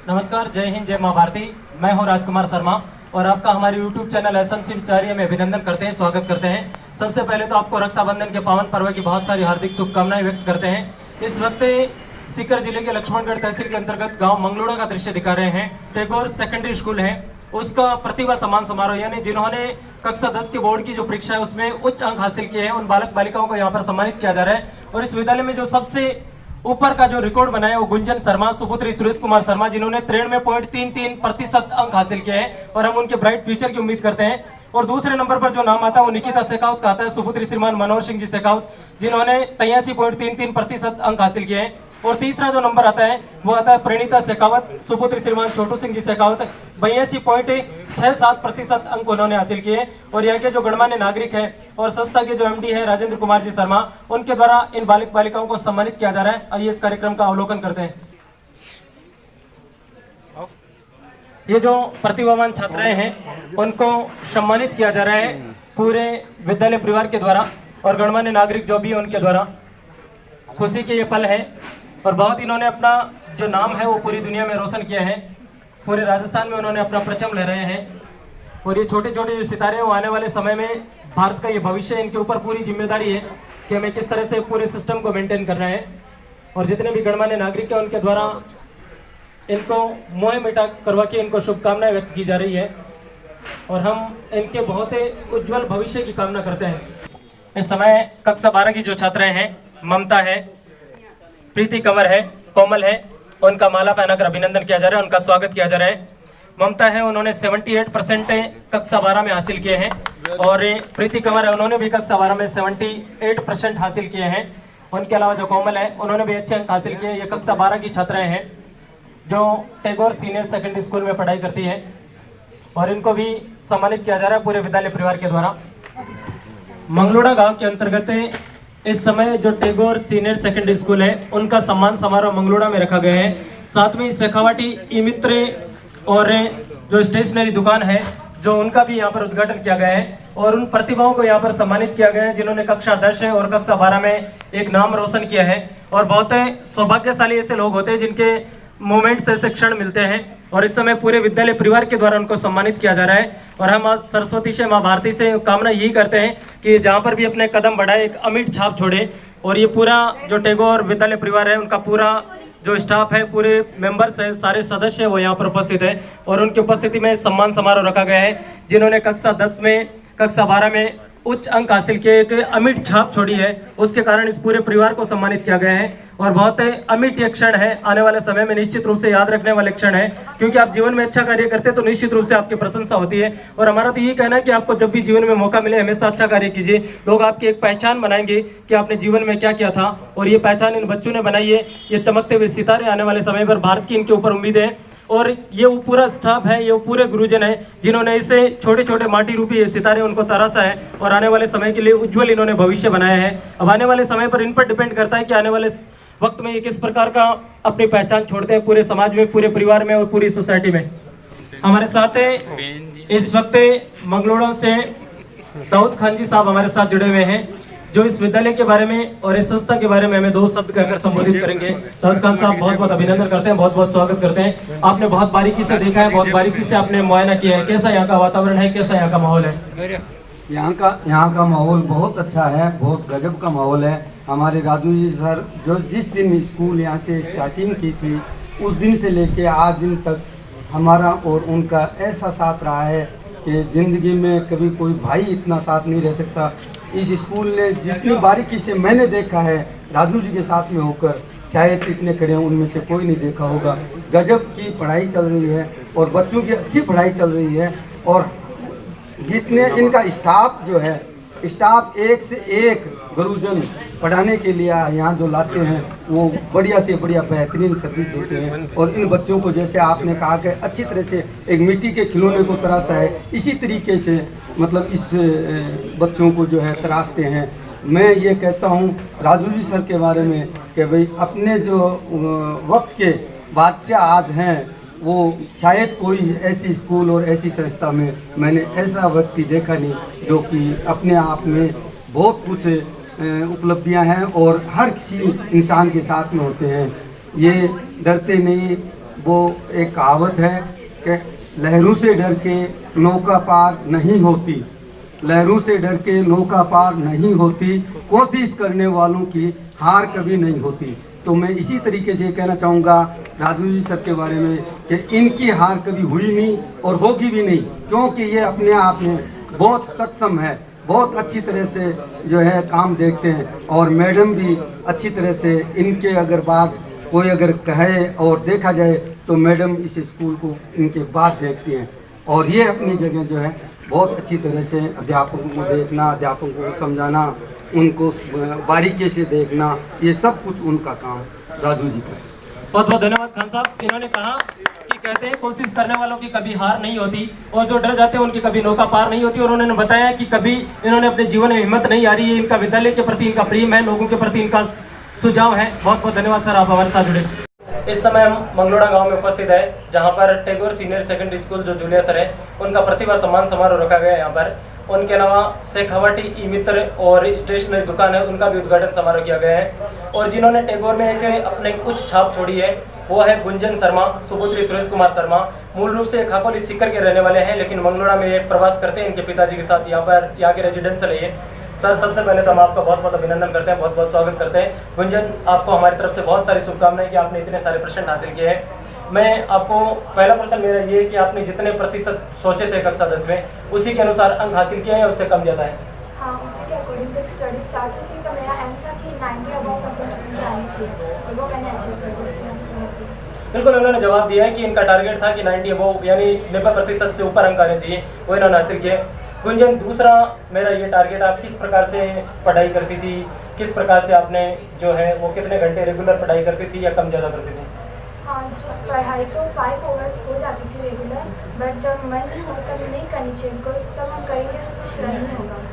नमस्कार, जय हिंद, जय माँ भारती। मैं हूँ राजकुमार शर्मा और आपका हमारे YouTube चैनल एस एन शिवचार्य में अभिनंदन करते हैं, स्वागत करते हैं। सबसे पहले तो आपको रक्षाबंधन के पावन पर्व की बहुत सारी हार्दिक शुभकामनाएं व्यक्त करते हैं। इस वक्त सीकर जिले के लक्ष्मणगढ़ तहसील के अंतर्गत गांव मंगलोड़ा का दृश्य दिखा रहे हैं। टैगोर सेकेंडरी स्कूल है, उसका प्रतिभा सम्मान समारोह, यानी जिन्होंने कक्षा 10 के बोर्ड की जो परीक्षा है उसमें उच्च अंक हासिल किए हैं, उन बालक बालिकाओं को यहाँ पर सम्मानित किया जा रहा है। और इस विद्यालय में जो सबसे ऊपर का जो रिकॉर्ड बनाया वो गुंजन शर्मा सुपुत्री सुरेश कुमार शर्मा, जिन्होंने 93.33% अंक हासिल किए हैं और हम उनके ब्राइट फ्यूचर की उम्मीद करते हैं। और दूसरे नंबर पर जो नाम आता है वो निकिता शेखावत का आता है, सुपुत्री श्रीमान मनोहर सिंह जी शेखावत, जिन्होंने 83.33% अंक हासिल किए हैं। और तीसरा जो नंबर आता है वो आता है प्रणीता शेखावत सुपुत्री श्रीमान छोटू सिंह जी शेखावत, 82.67% अंक उन्होंने हासिल किए। और यहाँ के जो गणमान्य नागरिक है और संस्था के जो एमडी है राजेंद्र कुमार जी शर्मा, उनके द्वारा इन बालिक बालिकाओं को सम्मानित किया जा रहा है। आइए इस कार्यक्रम का अवलोकन करते हैं। ये जो प्रतिभावान छात्राएं हैं उनको सम्मानित किया जा रहा है पूरे विद्यालय परिवार के द्वारा और गणमान्य नागरिक जो भी है उनके द्वारा। खुशी के ये पल है और बहुत इन्होंने अपना जो नाम है वो पूरी दुनिया में रोशन किया है। पूरे राजस्थान में उन्होंने अपना परचम ले रहे हैं। और ये छोटे छोटे जो सितारे हैं वो आने वाले समय में भारत का ये भविष्य है, इनके ऊपर पूरी जिम्मेदारी है कि हमें किस तरह से पूरे सिस्टम को मेंटेन करना है। और जितने भी गणमान्य नागरिक हैं उनके द्वारा इनको मोह मिटा करवा के इनको शुभकामनाएं व्यक्त की जा रही है और हम इनके बहुत ही उज्जवल भविष्य की कामना करते हैं। इस समय कक्षा 12 की जो छात्राएं हैं, ममता है, प्रीति कंवर है, कोमल है, उनका माला पहनाकर अभिनंदन किया जा रहा है, उनका स्वागत किया जा रहा है। ममता है, उन्होंने 78% कक्षा 12 में हासिल किए हैं और प्रीति कंवर है, उन्होंने भी कक्षा 12 में 78% हासिल किए हैं। उनके अलावा जो कोमल है उन्होंने भी अच्छे अंक हासिल किए। ये कक्षा 12 की छात्राएं हैं जो टैगोर सीनियर सेकेंडरी स्कूल में पढ़ाई करती है और इनको भी सम्मानित किया जा रहा है पूरे विद्यालय परिवार के द्वारा। मंगलोड़ा गांव के अंतर्गत इस समय जो टैगोर सीनियर सेकेंडरी स्कूल है उनका सम्मान समारोह मंगलोड़ा में रखा गया है। साथ में शेखावाटी ई मित्र और जो स्टेशनरी दुकान है जो उनका भी यहाँ पर उद्घाटन किया गया है और उन प्रतिभाओं को यहाँ पर सम्मानित किया गया है जिन्होंने कक्षा 10 और कक्षा 12 में एक नाम रोशन किया है। और बहुत सौभाग्यशाली ऐसे लोग होते हैं जिनके मोमेंट्स ऐसे क्षण मिलते हैं और इस समय पूरे विद्यालय परिवार के द्वारा उनको सम्मानित किया जा रहा है। और हम आज सरस्वती से, माँ भारती से कामना यही करते हैं कि जहाँ पर भी अपने कदम बढ़ाए एक अमिट छाप छोड़े। और ये पूरा जो टैगोर विद्यालय परिवार है उनका पूरा जो स्टाफ है, पूरे मेंबर्स है, सारे सदस्य वो यहाँ पर उपस्थित है और उनकी उपस्थिति में सम्मान समारोह रखा गया है। जिन्होंने कक्षा 10 में, कक्षा 12 में उच्च अंक हासिल किए, एक अमिट छाप छोड़ी है, उसके कारण इस पूरे परिवार को सम्मानित किया गया है। और बहुत अमिट ये क्षण है, आने वाले समय में निश्चित रूप से याद रखने वाले क्षण है, क्योंकि आप जीवन में अच्छा कार्य करते हैं तो निश्चित रूप से आपकी प्रशंसा होती है। और हमारा तो यही कहना है कि आपको जब भी जीवन में मौका मिले हमेशा अच्छा कार्य कीजिए। लोग आपकी एक पहचान बनाएंगे कि आपने जीवन में क्या किया था और ये पहचान इन बच्चों ने बनाई है। ये चमकते हुए सितारे आने वाले समय पर भारत की इनके ऊपर उम्मीद है। और ये वो पूरा स्टाफ है, ये वो पूरे गुरुजन है जिन्होंने इसे छोटे छोटे माटी रूपी ये सितारे उनको तराशा है और आने वाले समय के लिए उज्जवल इन्होंने भविष्य बनाया है। अब आने वाले समय पर इन पर डिपेंड करता है कि आने वाले वक्त में ये किस प्रकार का अपनी पहचान छोड़ते हैं पूरे समाज में, पूरे परिवार में और पूरी सोसाइटी में। हमारे साथ इस वक्त मंगलोड़ा से दाऊद खान जी साहब हमारे साथ जुड़े हुए हैं जो इस विद्यालय के बारे में और इस संस्था के बारे में हमें 2 शब्द कहकर संबोधित करेंगे। दाऊद खान साहब, बहुत बहुत अभिनंदन करते हैं, बहुत बहुत स्वागत करते हैं। आपने बहुत बारीकी से देखा है, बहुत बारीकी से आपने मुआयना किया है, कैसा यहाँ का वातावरण है, कैसा यहाँ का माहौल है? यहाँ का माहौल बहुत अच्छा है, बहुत गजब का माहौल है। हमारे राजू जी सर जो जिस दिन स्कूल यहाँ से स्टार्टिंग की थी उस दिन से लेके आज दिन तक हमारा और उनका ऐसा साथ रहा है कि ज़िंदगी में कभी कोई भाई इतना साथ नहीं रह सकता। इस स्कूल ने जितनी बारीकी से मैंने देखा है राजू जी के साथ में होकर, शायद इतने खड़े हैं उनमें से कोई नहीं देखा होगा। गजब की पढ़ाई चल रही है और बच्चों की अच्छी पढ़ाई चल रही है। और जितने इनका स्टाफ जो है, स्टाफ एक से एक गुरुजन पढ़ाने के लिए यहाँ जो लाते हैं वो बढ़िया से बढ़िया बेहतरीन सर्विस देते हैं। और इन बच्चों को जैसे आपने कहा कि अच्छी तरह से एक मिट्टी के खिलौने को तराशा है, इसी तरीके से मतलब इस बच्चों को जो है तराशते हैं। मैं ये कहता हूँ राजू जी सर के बारे में कि भाई अपने जो वक्त के बादशाह आज हैं वो शायद कोई ऐसी स्कूल और ऐसी संस्था में मैंने ऐसा व्यक्ति देखा नहीं जो कि अपने आप में बहुत कुछ उपलब्धियां हैं और हर किसी इंसान के साथ में होते हैं। ये डरते नहीं, वो एक कहावत है कि लहरों से डर के नौका पार नहीं होती, लहरों से डर के नौका पार नहीं होती, कोशिश करने वालों की हार कभी नहीं होती। तो मैं इसी तरीके से कहना चाहूँगा राजू जी सर के बारे में कि इनकी हार कभी हुई नहीं और होगी भी नहीं, क्योंकि ये अपने आप में बहुत सक्षम है, बहुत अच्छी तरह से जो है काम देखते हैं। और मैडम भी अच्छी तरह से इनके अगर बात कोई अगर कहे और देखा जाए तो मैडम इस स्कूल को इनके बात देखती हैं। और ये अपनी जगह जो है बहुत अच्छी तरह से अध्यापकों को देखना, अध्यापकों को समझाना, उनको बारीकी से देखना, ये सब कुछ उनका काम राजू जी का। बहुत बहुत धन्यवाद खान साहब। इन्होंने कहा कि कहते हैं कोशिश करने वालों की कभी हार नहीं होती और जो डर जाते हैं उनकी कभी नौका पार नहीं होती। और उन्होंने बताया कि कभी इन्होंने अपने जीवन में हिम्मत नहीं हारी है। इनका विद्यालय के प्रति इनका प्रेम है, लोगों के प्रति इनका सुझाव है। बहुत बहुत धन्यवाद सर, आप हमारे साथ जुड़े। इस समय हम मंगलोड़ा गांव में उपस्थित है, जहां पर टैगोर सीनियर सेकेंडरी स्कूल जो जूलिया सर है उनका प्रतिभा सम्मान समारोह रखा गया है। यहाँ पर उनके अलावा शेखावाटी ई मित्र और स्टेशनरी दुकान है, उनका भी उद्घाटन समारोह किया गया है। और जिन्होंने टैगोर में एक अपने उच्च छाप छोड़ी है वो है गुंजन शर्मा, सुपुत्री सुरेश कुमार शर्मा। मूल रूप से खाकोली सीकर के रहने वाले हैं, लेकिन मंगलोड़ा में ये प्रवास करते हैं इनके पिताजी के साथ। यहाँ के रेजिडेंशियल है ये। सर, सबसे पहले तो हम आपका बहुत बहुत अभिनंदन करते हैं, बहुत बहुत स्वागत करते हैं। गुंजन, आपको हमारी तरफ से बहुत सारी शुभकामनाएं कि आपने इतने सारे प्रश्न हासिल किए हैं। मैं आपको पहला प्रश्न मेरा ये कि आपने जितने प्रतिशत सोचे थे कक्षा 10 में उसी के अनुसार अंक हासिल किए हैं या उससे कम ज़्यादा है? हाँ, उसी के अकॉर्डिंग जब स्टडी स्टार्ट हुई थी तो मेरा एम था कि 90% आनी चाहिए और वो मैंने अचीव कर दिया। बिल्कुल, उन्होंने जवाब दिया है कि इनका टारगेट था कि 90 अबव यानी 90% से ऊपर अंक आने चाहिए, वो इन्होंने हासिल किए। गुंजन, दूसरा मेरा ये टारगेट, आप किस प्रकार से पढ़ाई करती थी, किस प्रकार से आपने जो है वो कितने घंटे रेगुलर पढ़ाई करती थी या कम ज़्यादा करती थी? हाँ, जो पढ़ाई तो 5 आवर्स हो जाती थी रेगुलर, बट जब मन नहीं हो तब नहीं करनी चाहिए, बिकॉज तब हम करेंगे तो कुछ लर्न नहीं होगा।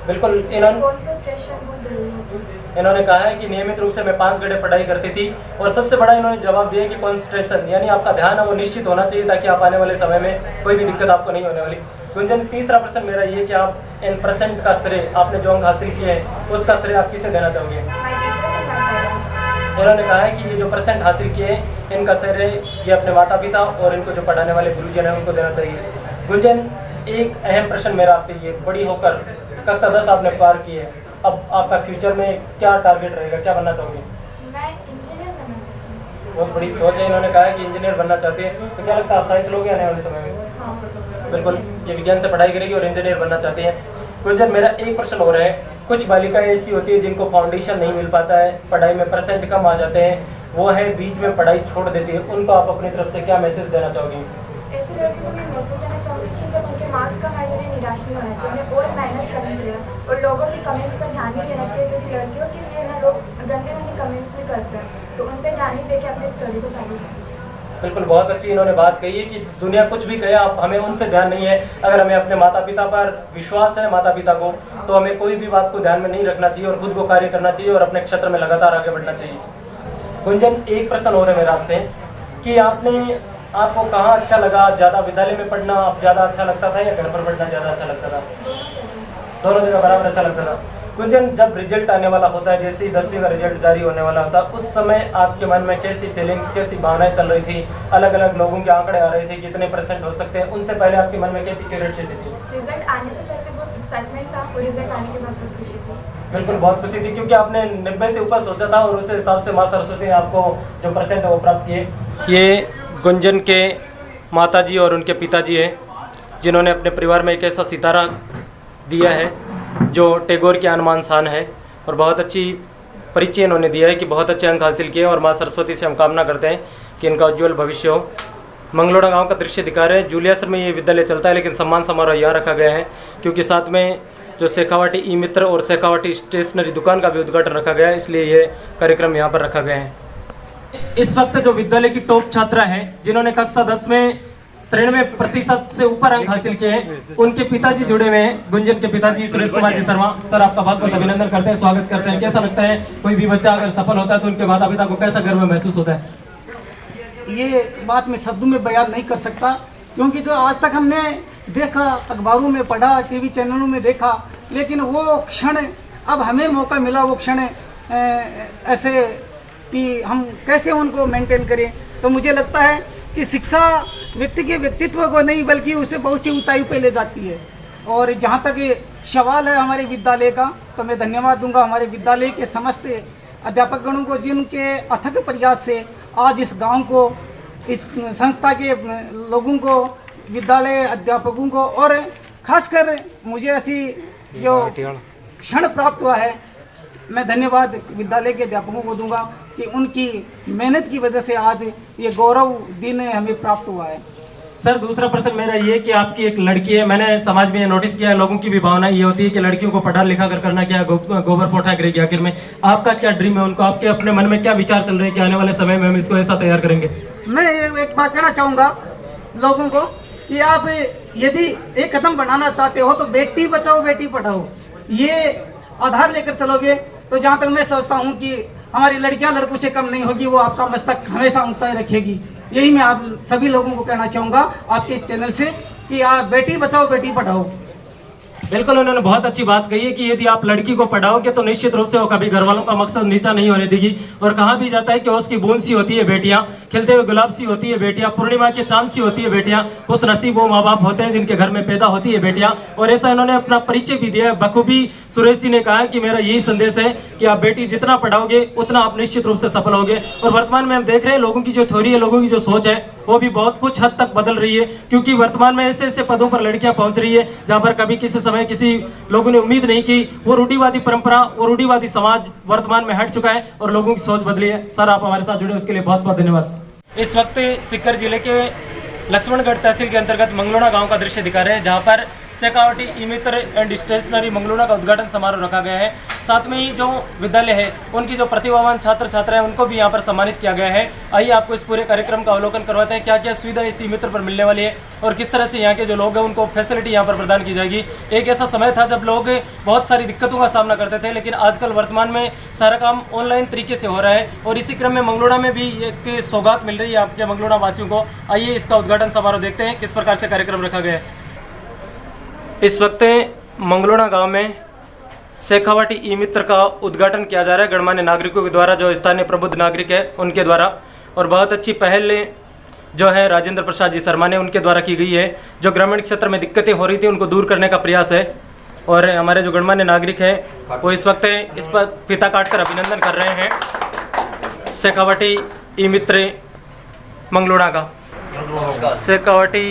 बिल्कुल, कंसंट्रेशन बहुत ज़रूरी होती है। इन्होंने कहा है कि नियमित रूप से मैं 5 घंटे पढ़ाई करती थी और सबसे बड़ा इन्होंने जवाब दिया कि कॉन्सेंट्रेशन यानी आपका ध्यान है वो निश्चित होना चाहिए ताकि आप आने वाले समय में कोई भी दिक्कत आपको नहीं होने वाली। गुंजन, तीसरा प्रश्न मेरा ये कि आप इन % का श्रेय, आपने जो अंक हासिल किए हैं उसका श्रेय आप किसे देना चाहोगे? My teachers and my parents. इन्होंने कहा है कि ये जो % हासिल किए इनका श्रेय ये अपने माता पिता और इनको जो पढ़ाने वाले गुरुजन हैं उनको देना चाहिए। गुंजन, एक अहम प्रश्न मेरा आपसे ये, बड़ी होकर कक्षा 10 आपने पार की है, अब आपका फ्यूचर में क्या टारगेट रहेगा, क्या बनना चाहोगे? मैं इंजीनियर बनना चाहती हूँ। बहुत बड़ी सोच है। इन्होंने कहा है कि इंजीनियर बनना चाहते हैं, तो क्या लगता है आप साइंस लोगे आने वाले समय में? हाँ, बिल्कुल, ये विज्ञान से पढ़ाई करेगी और इंजीनियर बनना चाहते हैं। गुंजन, मेरा एक प्रश्न और है, कुछ बालिकाएं ऐसी होती है जिनको फाउंडेशन नहीं मिल पाता है, पढ़ाई में % कम आ जाते हैं, वो है बीच में पढ़ाई छोड़ देती है, उनको आप अपनी तरफ से क्या मैसेज देना चाहोगी? ऐसे लड़के को मैं मैसेज देना चाहूँगी कि जब उनके मार्क्स कम आए तो उन्हें निराश नहीं होना चाहिए, उन्हें और मेहनत करनी चाहिए और लोगों के कमेंट्स पर ध्यान नहीं देना चाहिए, क्योंकि लड़कियों के लिए ना लोग गंदे गंदे कमेंट्स भी करते हैं, तो उन पर ध्यान नहीं देकर अपने स्टडी को चालू करना चाहिए। बिल्कुल, बहुत अच्छी इन्होंने बात कही है कि दुनिया कुछ भी कहे, आप हमें उनसे ध्यान नहीं है। अगर हमें अपने माता पिता पर विश्वास है, माता पिता को, तो हमें कोई भी बात को ध्यान में नहीं रखना चाहिए और खुद को कार्य करना चाहिए और अपने क्षेत्र में लगातार आगे बढ़ना चाहिए। गुंजन, एक प्रश्न और है मेरा आपसे कि आपको कहाँ अच्छा लगा, ज़्यादा विद्यालय में पढ़ना आप ज़्यादा अच्छा लगता था या घर पर पढ़ना ज़्यादा अच्छा लगता था? दोनों जगह बराबर अच्छा लगता था। गुंजन, जब रिजल्ट आने वाला होता है, जैसे ही 10वीं का रिजल्ट जारी होने वाला होता है, उस समय आपके मन में कैसी फीलिंग्स, कैसी भावनाएं चल रही थी? अलग अलग लोगों के आंकड़े आ रहे थे, कितने % हो सकते हैं, उनसे पहले आपके मन में कैसी क्यूरियोसिटी थी? रिजल्ट आने से पहले बहुत एक्साइटमेंट था और रिजल्ट आने के बाद बहुत खुशी थी। बिल्कुल, बहुत खुशी थी क्योंकि आपने 90 से ऊपर सोचा था और उस हिसाब से माँ सरस्वती ने आपको जो % है वो प्राप्त किए। ये गुंजन के माताजी और उनके पिताजी हैं जिन्होंने अपने परिवार में एक ऐसा सितारा दिया है जो टैगोर की आन शान है और बहुत अच्छी परिचय इन्होंने दिया है कि बहुत अच्छे अंक हासिल किए और माँ सरस्वती से हम कामना करते हैं कि इनका उज्ज्वल भविष्य हो। मंगलोड़ा गांव का दृश्य दिखा रहे हैं। जूलिया सर में ये विद्यालय चलता है, लेकिन सम्मान समारोह यहाँ रखा गया है क्योंकि साथ में जो शेखावाटी ई मित्र और शेखावाटी स्टेशनरी दुकान का भी उद्घाटन रखा गया है, इसलिए ये कार्यक्रम यहाँ पर रखा गया है। इस वक्त जो विद्यालय की टॉप छात्रा है जिन्होंने कक्षा 10 में 93% से ऊपर अंक हासिल किए हैं, उनके पिताजी जुड़े हुए हैं। गुंजन के पिताजी सुरेश कुमार जी शर्मा सर, आपका बहुत बहुत अभिनंदन करते हैं, स्वागत करते हैं। कैसा लगता है, कोई भी बच्चा अगर सफल होता है तो उनके माता पिता को कैसा गर्व महसूस होता है? ये बात मैं शब्दों में बयान नहीं कर सकता, क्योंकि जो आज तक हमने देखा, अखबारों में पढ़ा, टीवी चैनलों में देखा, लेकिन वो क्षण अब हमें मौका मिला, वो क्षण ऐसे कि हम कैसे उनको मेंटेन करें। तो मुझे लगता है कि शिक्षा व्यक्ति के व्यक्तित्व को नहीं बल्कि उसे बहुत सी ऊंचाई पे ले जाती है। और जहाँ तक ये सवाल है हमारे विद्यालय का, तो मैं धन्यवाद दूंगा हमारे विद्यालय के समस्त अध्यापकगणों को, जिनके अथक प्रयास से आज इस गांव को, इस संस्था के लोगों को, विद्यालय अध्यापकों को, और खासकर मुझे ऐसी जो क्षण प्राप्त हुआ है, मैं धन्यवाद विद्यालय के अध्यापकों को दूंगा कि उनकी मेहनत की वजह से आज ये गौरव दिन हमें प्राप्त हुआ है। सर, दूसरा प्रश्न मेरा ये कि आपकी एक लड़की है, मैंने समाज में नोटिस किया है, लोगों की भी भावना ये होती है कि लड़कियों को पढ़ा लिखा कर करना क्या, गोबर पोठा करेगी आखिर में। आपका क्या ड्रीम है उनको, आपके अपने मन में क्या विचार चल रहे हैं कि आने वाले समय में हम इसको ऐसा तैयार करेंगे? मैं एक बात कहना चाहूँगा लोगों को कि आप यदि एक कदम बढ़ाना चाहते हो तो बेटी बचाओ बेटी पढ़ाओ, ये आधार लेकर चलोगे तो जहाँ तक मैं सोचता हूँ कि हमारी लड़कियाँ लड़कों से कम नहीं होगी, वो आपका मस्तक हमेशा ऊंचाई रखेगी। यही मैं आप सभी लोगों को कहना चाहूँगा आपके इस चैनल से कि आप बेटी बचाओ बेटी पढ़ाओ। बिल्कुल, उन्होंने बहुत अच्छी बात कही है कि यदि आप लड़की को पढ़ाओगे तो निश्चित रूप से वो कभी घर वालों का मकसद नीचा नहीं होने देगी। और कहा भी जाता है कि उसकी बूंद सी होती है बेटियां, खिलते हुए गुलाब सी होती है बेटियां, पूर्णिमा के चांद सी होती है बेटियां, खुश नसीब वो माँ बाप होते हैं जिनके घर में पैदा होती है बेटियां। और ऐसा इन्होंने अपना परिचय भी दिया है बखूबी। सुरेश जी ने कहा कि मेरा यही संदेश है कि आप बेटी जितना पढ़ाओगे उतना आप निश्चित रूप से सफल होगे। और वर्तमान में हम देख रहे हैं लोगों की जो थ्योरी है, लोगों की जो सोच है, वो भी बहुत कुछ हद तक बदल रही है, क्योंकि वर्तमान में ऐसे ऐसे पदों पर लड़कियां पहुंच रही है जहां पर कभी किसी समय किसी लोगों ने उम्मीद नहीं की। वो रूढ़िवादी परंपरा, वो रूढ़िवादी समाज वर्तमान में हट चुका है और लोगों की सोच बदली है। सर, आप हमारे साथ जुड़े उसके लिए बहुत बहुत धन्यवाद। इस वक्त सीकर जिले के लक्ष्मणगढ़ तहसील के अंतर्गत मंगलोड़ा गांव का दृश्य दिखा रहे हैं, जहां पर शेखावटी ई मित्र एंड स्टेशनरी मंगलोड़ा का उद्घाटन समारोह रखा गया है। साथ में ही जो विद्यालय है उनकी जो प्रतिभावान छात्र छात्रा है उनको भी यहाँ पर सम्मानित किया गया है। आइए आपको इस पूरे कार्यक्रम का अवलोकन करवाते हैं, क्या क्या सुविधा इस ई मित्र पर मिलने वाली है और किस तरह से यहाँ के जो लोग हैं उनको फैसिलिटी यहाँ पर प्रदान की जाएगी। एक ऐसा समय था जब लोग बहुत सारी दिक्कतों का सामना करते थे, लेकिन आजकल वर्तमान में सारा काम ऑनलाइन तरीके से हो रहा है और इसी क्रम में मंगलोड़ा में भी एक सौगात मिल रही है आपके मंगलोड़ा वासियों को। आइए इसका उद्घाटन समारोह देखते हैं किस प्रकार से कार्यक्रम रखा गया है। इस वक्त मंगलोड़ा गांव में शेखावटी ई मित्र का उद्घाटन किया जा रहा है गणमान्य नागरिकों के द्वारा, जो स्थानीय प्रबुद्ध नागरिक है उनके द्वारा। और बहुत अच्छी पहल जो है राजेंद्र प्रसाद जी शर्मा ने उनके द्वारा की गई है। जो ग्रामीण क्षेत्र में दिक्कतें हो रही थी उनको दूर करने का प्रयास है। और हमारे जो गणमान्य नागरिक है वो इस वक्त इस पर फीता काटकर अभिनंदन कर रहे हैं शेखावटी ई मित्र मंगलोड़ा का। शेखावटी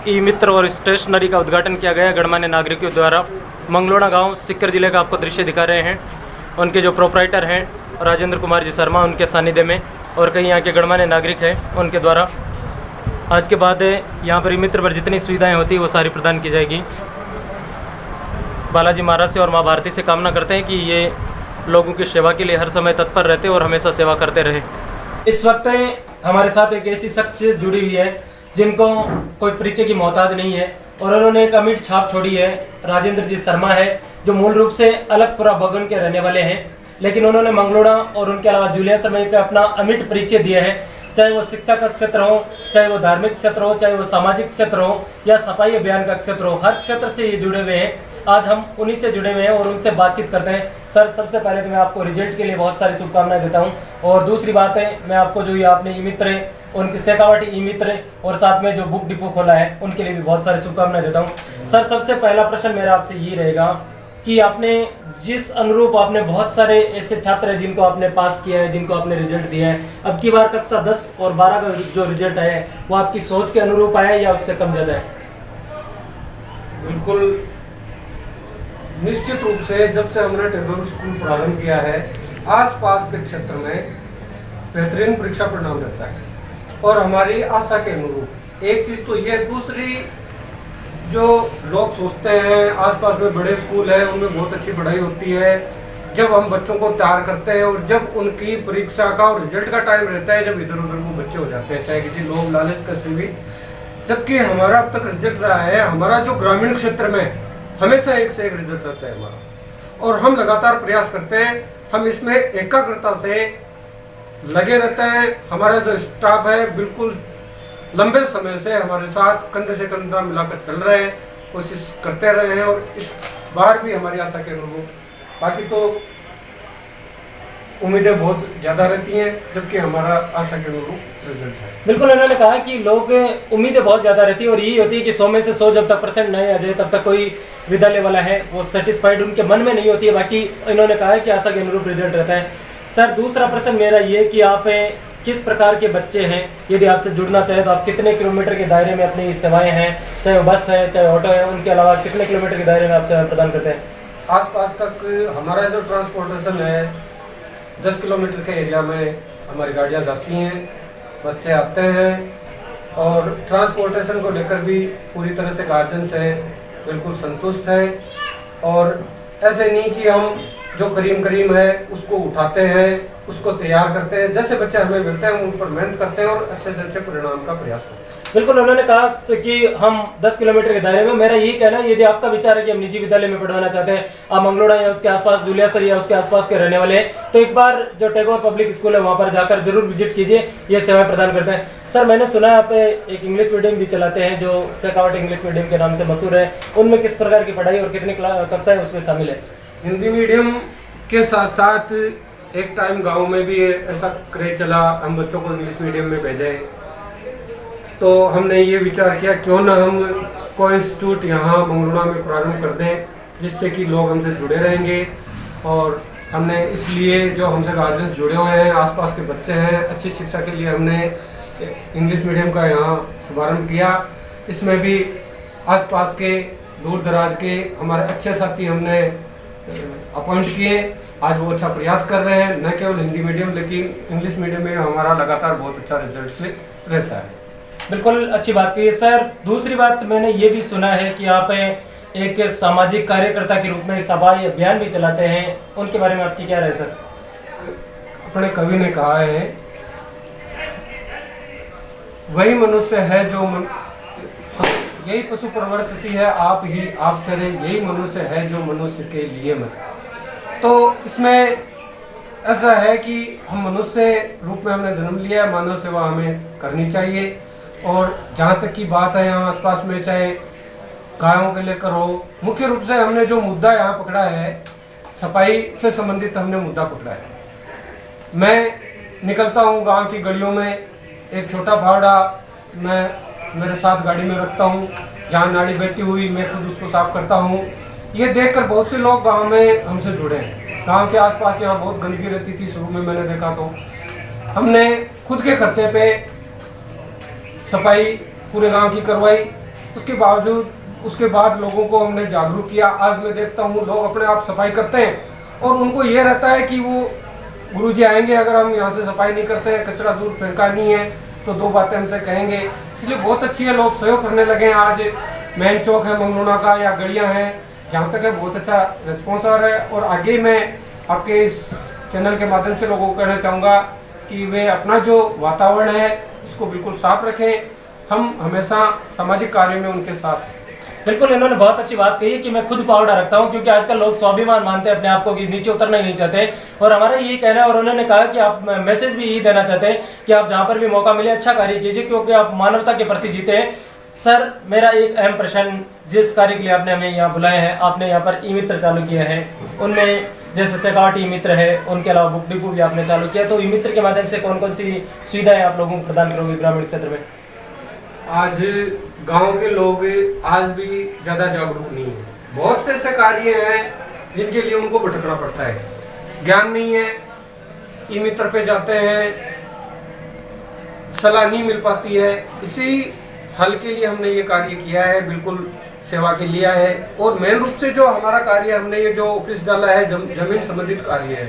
ई मित्र और स्टेशनरी का उद्घाटन किया गया गणमान्य नागरिकों द्वारा। मंगलोड़ा गांव सीकर जिले का आपको दृश्य दिखा रहे हैं। उनके जो प्रोपराइटर हैं राजेंद्र कुमार जी शर्मा, उनके सानिध्य में, और कई यहाँ के गणमान्य नागरिक हैं उनके द्वारा आज के बाद यहाँ पर ई मित्र पर जितनी सुविधाएं होती है वो सारी प्रदान की जाएगी। बालाजी महाराज से और माँ भारती से कामना करते हैं कि ये लोगों की सेवा के लिए हर समय तत्पर रहते और हमेशा सेवा करते रहे। इस वक्त हमारे साथ एक ऐसी शख्सियत जुड़ी हुई है जिनको कोई परिचय की मोहताज नहीं है और उन्होंने एक अमिट छाप छोड़ी है। राजेंद्र जी शर्मा है जो मूल रूप से अलगपुरा बगन के रहने वाले हैं, लेकिन उन्होंने मंगलोड़ा और उनके अलावा जुलिया में एक अपना अमिट परिचय दिया है। चाहे वो शिक्षा का क्षेत्र हो, चाहे वो धार्मिक क्षेत्र हो, चाहे वो सामाजिक क्षेत्र हो या सफाई अभियान का क्षेत्र हो, हर क्षेत्र से ये जुड़े हुए हैं। आज हम उन्हीं से जुड़े हुए हैं और उनसे बातचीत करते हैं। सर, सबसे पहले तो मैं आपको रिजल्ट के लिए बहुत सारी शुभकामनाएं देता हूं और दूसरी बात है मैं आपको जो ये आपने ई मित्र उनके शेखावटी ई मित्र और साथ में जो बुक डिपो खोला है उनके लिए भी बहुत सारी शुभकामनाएं देता हूं। सर, सबसे पहला प्रश्न मेरा आपसे ये रहेगा कि आपने जिस अनुरूप आपने बहुत सारे ऐसे छात्र हैं जिनको आपने पास किया है, जिनको आपने रिजल्ट दिया है, अब की बार कक्षा 10 और 12 का जो रिजल्ट आया है वो आपकी सोच के अनुरूप आया है या उससे कम ज़्यादा है? बिल्कुल निश्चित रूप से जब से हमने टैगोर स्कूल प्रारंभ किया है आसपास के क्षेत्र में बेहतरीन परीक्षा परिणाम रहता है और हमारी आशा के अनुरूप। एक चीज़ तो ये, दूसरी जो लोग सोचते हैं आसपास में बड़े स्कूल है उनमें बहुत अच्छी पढ़ाई होती है, जब हम बच्चों को तैयार करते हैं और जब उनकी परीक्षा का और रिजल्ट का टाइम रहता है जब इधर उधर वो बच्चे हो जाते हैं, चाहे किसी लोभ लालच का से भी। जबकि हमारा अब तक रिजल्ट रहा है, हमारा जो ग्रामीण क्षेत्र में हमेशा एक से एक रिजल्ट रहता है हमारा, और हम लगातार प्रयास करते हैं, हम इसमें एकाग्रता से लगे रहते हैं। हमारा जो स्टाफ है बिल्कुल लंबे समय से हमारे साथ कंधे से कंधा मिलाकर चल रहे हैं, कोशिश करते रहे हैं और इस बार भी हमारी आशा के अनुरूप। बाकी तो उम्मीदें बहुत ज़्यादा रहती हैं जबकि हमारा आशा के अनुरूप रिजल्ट है। बिल्कुल, उन्होंने कहा कि लोग उम्मीदें बहुत ज़्यादा रहती है और यही होती है कि 100 में से 100 जब तक % नहीं आ जाए तब तक कोई विद्यालय वाला है वो सेटिस्फाइड उनके मन में नहीं होती है। बाकी इन्होंने कहा है कि आशा के अनुरूप रिजल्ट रहता है। सर, दूसरा प्रश्न मेरा ये कि आप किस प्रकार के बच्चे हैं, यदि आपसे जुड़ना चाहे तो आप कितने किलोमीटर के दायरे में अपनी सेवाएं हैं, चाहे वो बस है चाहे ऑटो है, उनके अलावा कितने किलोमीटर के दायरे में आप सेवाएं प्रदान करते हैं? आसपास तक हमारा जो ट्रांसपोर्टेशन है 10 किलोमीटर के एरिया में हमारी गाड़ियाँ जाती हैं, बच्चे आते हैं और ट्रांसपोर्टेशन को लेकर भी पूरी तरह से गार्जियंस हैं बिल्कुल संतुष्ट हैं। और ऐसे नहीं कि हम जो करीम है उसको उठाते हैं, उसको तैयार करते हैं, जैसे बच्चे हमें मिलते हैं हम उन पर मेहनत करते हैं और अच्छे से अच्छे परिणाम का प्रयास करते हैं। बिल्कुल, उन्होंने कहा कि हम 10 किलोमीटर के दायरे में, मेरा यही कहना है यदि आपका विचार है कि हम निजी विद्यालय में पढ़वाना चाहते हैं, आप मंगलोड़ा या उसके आसपास दुलियासर या उसके आसपास के रहने वाले हैं, तो एक बार जो टैगोर पब्लिक स्कूल है वहाँ पर जाकर जरूर विजिट कीजिए, ये सेवाएं प्रदान करते हैं। सर, मैंने सुना है आप एक इंग्लिश मीडियम भी चलाते हैं जो शेखावट इंग्लिश मीडियम के नाम से मशहूर है, उनमें किस प्रकार की पढ़ाई और कितनी कक्षाएं उसमें शामिल है? हिंदी मीडियम के साथ साथ एक टाइम गांव में भी ऐसा क्रेज चला हम बच्चों को इंग्लिश मीडियम में भेजें, तो हमने ये विचार किया क्यों ना हम कोई इंस्टीट्यूट यहाँ मंगलोड़ा में प्रारंभ कर दें जिससे कि लोग हमसे जुड़े रहेंगे। और हमने इसलिए जो हमसे गार्जियंस जुड़े हुए हैं, आसपास के बच्चे हैं, अच्छी शिक्षा के लिए हमने इंग्लिश मीडियम का यहाँ शुभारंभ किया। इसमें भी आसपास के दूर दराज के हमारे अच्छे साथी हमने अपॉइंट किए, आज वो अच्छा प्रयास कर रहे हैं, न केवल हिंदी मीडियम लेकिन इंग्लिश मीडियम में हमारा लगातार बहुत अच्छा रिजल्ट से रहता है। बिल्कुल, अच्छी बात की सर। दूसरी बात मैंने ये भी सुना है कि आप एक सामाजिक कार्यकर्ता के रूप में सफाई अभियान भी चलाते हैं, उनके बारे में आपकी क्या राय सर? अपने कवि ने कहा है वही मनुष्य है जो यही पशु प्रवृत्ति है आप ही आप चरे, यही मनुष्य है जो मनुष्य के लिए मरे। तो इसमें ऐसा है कि हम मनुष्य रूप में हमने जन्म लिया है, मानव सेवा हमें करनी चाहिए। और जहाँ तक की बात है यहाँ आसपास में चाहे गायों के लेकर हो, मुख्य रूप से हमने जो मुद्दा यहाँ पकड़ा है सफाई से संबंधित हमने मुद्दा पकड़ा है। मैं निकलता हूँ गांव की गलियों में, एक छोटा फावड़ा मैं मेरे साथ गाड़ी में रखता हूँ, जहाँ नाली बहती हुई मैं खुद उसको साफ करता हूँ। ये देखकर बहुत से लोग गांव में हमसे जुड़े हैं। गांव के आसपास यहाँ बहुत गंदगी रहती थी, शुरू में मैंने देखा तो हमने खुद के खर्चे पे सफाई पूरे गांव की करवाई। उसके बाद लोगों को हमने जागरूक किया। आज मैं देखता हूँ लोग अपने आप सफाई करते हैं और उनको ये रहता है कि वो गुरुजी आएंगे, अगर हम यहाँ से सफाई नहीं करते हैं, कचरा दूर फेंका नहीं है तो 2 बातें हमसे कहेंगे। इसलिए बहुत अच्छी है, लोग सहयोग करने लगे हैं। आज मेन चौक है मंगलोड़ा का या गलियाँ हैं, जहाँ तक है बहुत अच्छा रिस्पॉन्स आ रहा है। और आगे मैं आपके इस चैनल के माध्यम से लोगों को कहना चाहूँगा कि वे अपना जो वातावरण है इसको बिल्कुल साफ रखें। हम हमेशा सामाजिक कार्यों में उनके साथ हैं। बिल्कुल, इन्होंने बहुत अच्छी बात कही कि मैं खुद पावड़ा रखता हूं, क्योंकि आजकल लोग स्वाभिमान मानते हैं अपने आप को कि नीचे उतरना ही नहीं चाहते। और हमारा यही कहना है, और उन्होंने कहा कि आप मैसेज भी यही देना चाहते हैं कि आप जहां पर भी मौका मिले अच्छा कार्य कीजिए, क्योंकि आप मानवता के प्रति जीते हैं। सर, मेरा एक अहम प्रश्न, जिस कार्य के लिए आपने हमें यहाँ बुलाया है, आपने यहाँ पर ई मित्र चालू किया है, उनमें जैसे शेखावट ई मित्र है, उनके अलावा बुक डिपो भी आपने चालू किया, तो ई मित्र के माध्यम से कौन कौन सी सुविधाएं आप लोगों को प्रदान करोगे ग्रामीण क्षेत्र में? आज गांव के लोग आज भी ज़्यादा जागरूक नहीं है। बहुत से ऐसे कार्य हैं जिनके लिए उनको भटकना पड़ता है, ज्ञान नहीं है, ई मित्र पे जाते हैं, सलाह नहीं मिल पाती है। इसी हल के लिए हमने ये कार्य किया है, बिल्कुल सेवा के लिया है। और मेन रूप से जो हमारा कार्य हमने ये जो ऑफिस डाला है जमीन संबंधित कार्य है।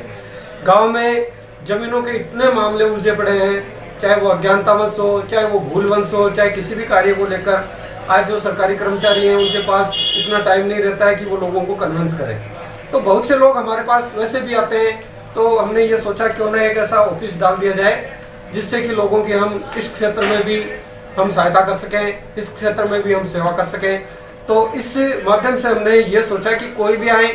गांव में जमीनों के इतने मामले उलझे पड़े हैं, चाहे वो अज्ञानतावश हो, चाहे वो भूलवंश हो, चाहे किसी भी कार्य को लेकर आज जो सरकारी कर्मचारी हैं उनके पास इतना टाइम नहीं रहता है कि वो लोगों को कन्विंस करें। तो बहुत से लोग हमारे पास वैसे भी आते हैं, तो हमने ये सोचा क्यों ना एक ऐसा ऑफिस डाल दिया जाए जिससे कि लोगों की हम इस क्षेत्र में भी हम सहायता कर सकें, इस क्षेत्र में भी हम सेवा कर सकें। तो इस माध्यम से हमने ये सोचा कि कोई भी आए,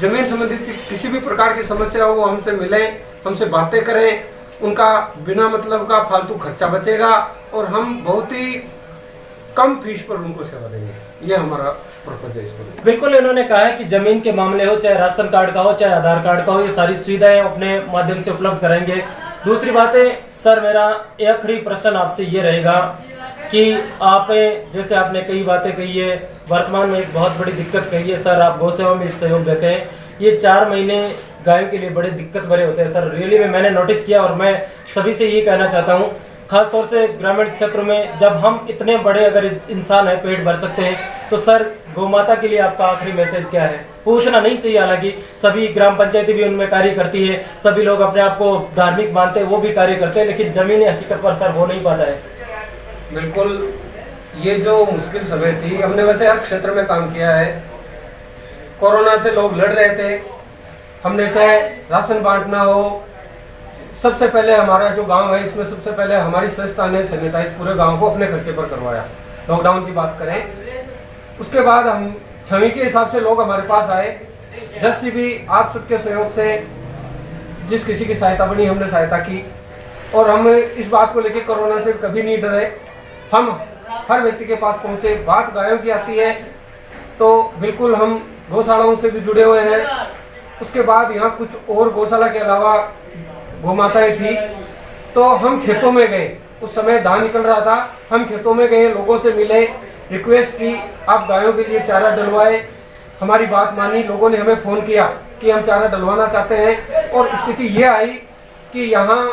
जमीन संबंधित किसी भी प्रकार की समस्या हो वो हमसे मिलें, हमसे बातें करें, उनका बिना मतलब का फालतू खर्चा बचेगा और हम बहुत ही कम फीस पर उनको सेवा देंगे। ये हमारा पर्पज है इसको। बिल्कुल, इन्होंने कहा है कि जमीन के मामले हो, चाहे राशन कार्ड का हो, चाहे आधार कार्ड का हो, ये सारी सुविधाएं अपने माध्यम से उपलब्ध कराएंगे। दूसरी बात है सर, मेरा आखिरी प्रश्न आपसे ये रहेगा कि आप जैसे आपने कई बातें कही है, वर्तमान में एक बहुत बड़ी दिक्कत कही है सर, आप गौ सेवा में सहयोग देते हैं। ये 4 महीने गायों के लिए बड़े दिक्कत भरे होते हैं सर, रियली में मैंने नोटिस किया। और मैं सभी से ये कहना चाहता हूँ, खासतौर से ग्रामीण क्षेत्र में, जब हम इतने बड़े अगर इंसान है पेट भर सकते हैं, तो सर गौ माता के लिए आपका आखिरी मैसेज क्या है? पूछना नहीं चाहिए, हालांकि सभी ग्राम पंचायतें भी उनमें कार्य करती है, सभी लोग अपने आप को धार्मिक मानते हैं, वो भी कार्य करते हैं, लेकिन जमीनी हकीकत पर सर वो नहीं पाता है। बिल्कुल, ये जो मुश्किल समय थी, हमने वैसे हर क्षेत्र में काम किया है। कोरोना से लोग लड़ रहे थे, हमने चाहे राशन बांटना हो, सबसे पहले हमारा जो गांव है इसमें सबसे पहले हमारी संस्था ने सैनिटाइज पूरे गांव को अपने खर्चे पर करवाया। लॉकडाउन की बात करें, उसके बाद हम 6वीं के हिसाब से लोग हमारे पास आए। जैसी भी आप सबके सहयोग से जिस किसी की सहायता बनी हमने सहायता की, और हम इस बात को लेकर कोरोना से कभी नहीं डरे। हम हर व्यक्ति के पास पहुँचे। बात गायों की आती है तो बिल्कुल हम गौशालाओं से भी जुड़े हुए हैं। उसके बाद यहाँ कुछ और गौशाला के अलावा गौमाताएं थी, तो हम खेतों में गए। उस समय धान निकल रहा था, हम खेतों में गए, लोगों से मिले, रिक्वेस्ट की आप गायों के लिए चारा डलवाए। हमारी बात मानी, लोगों ने हमें फ़ोन किया कि हम चारा डलवाना चाहते हैं। और स्थिति ये आई कि यहाँ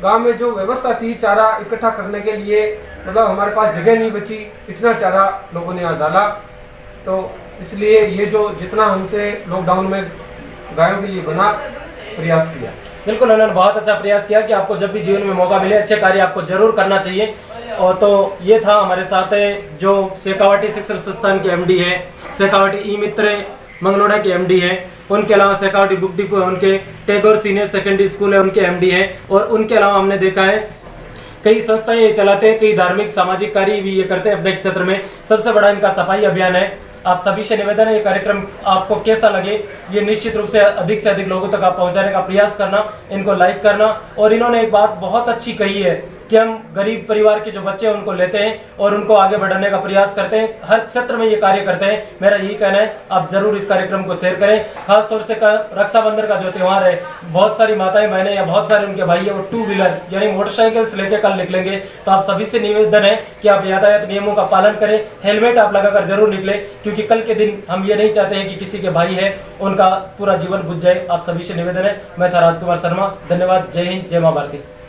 गांव में जो व्यवस्था थी चारा इकट्ठा करने के लिए, मतलब हमारे पास जगह नहीं बची, इतना चारा लोगों ने यहाँ डाला। तो इसलिए ये जो जितना हमसे लॉकडाउन में गायों के लिए बना, प्रयास किया। बिल्कुल, उन्होंने बहुत अच्छा प्रयास किया कि आपको जब भी जीवन में मौका मिले अच्छे कार्य आपको जरूर करना चाहिए। और तो ये था हमारे साथ जो शेखावाटी शिक्षण संस्थान के एमडी है, शेखावाटी ई मित्र मंगलोड़ा के एमडी है, उनके अलावा शेखावाटी बुक डिपो है उनके, टैगोर सीनियर सेकेंडरी स्कूल है उनके एमडी है, और उनके अलावा हमने देखा है कई संस्थाएं ये चलाते हैं, कई धार्मिक सामाजिक कार्य भी ये करते हैं अपने क्षेत्र में। सबसे बड़ा इनका सफाई अभियान है। आप सभी से निवेदन है, ये कार्यक्रम आपको कैसा लगे ये निश्चित रूप से अधिक लोगों तक आप पहुंचाने का प्रयास करना, इनको लाइक करना। और इन्होंने एक बात बहुत अच्छी कही है कि हम गरीब परिवार के जो बच्चे हैं उनको लेते हैं और उनको आगे बढ़ाने का प्रयास करते हैं, हर क्षेत्र में ये कार्य करते हैं। मेरा यही कहना है, आप जरूर इस कार्यक्रम को शेयर करें। खासतौर से रक्षाबंधन का जो त्यौहार है, बहुत सारी माताएं बहनें या बहुत सारे उनके भाई है वो 2 व्हीलर यानी मोटरसाइकिल से लेकर कल निकलेंगे। तो आप सभी से निवेदन है कि आप यातायात नियमों का पालन करें, हेलमेट आप लगाकर जरूर निकले, क्योंकि कल के दिन हम ये नहीं चाहते हैं कि किसी के भाई है उनका पूरा जीवन बुझ जाए। आप सभी से निवेदन है। मैं था राजकुमार शर्मा, धन्यवाद। जय हिंद, जय मां भारती।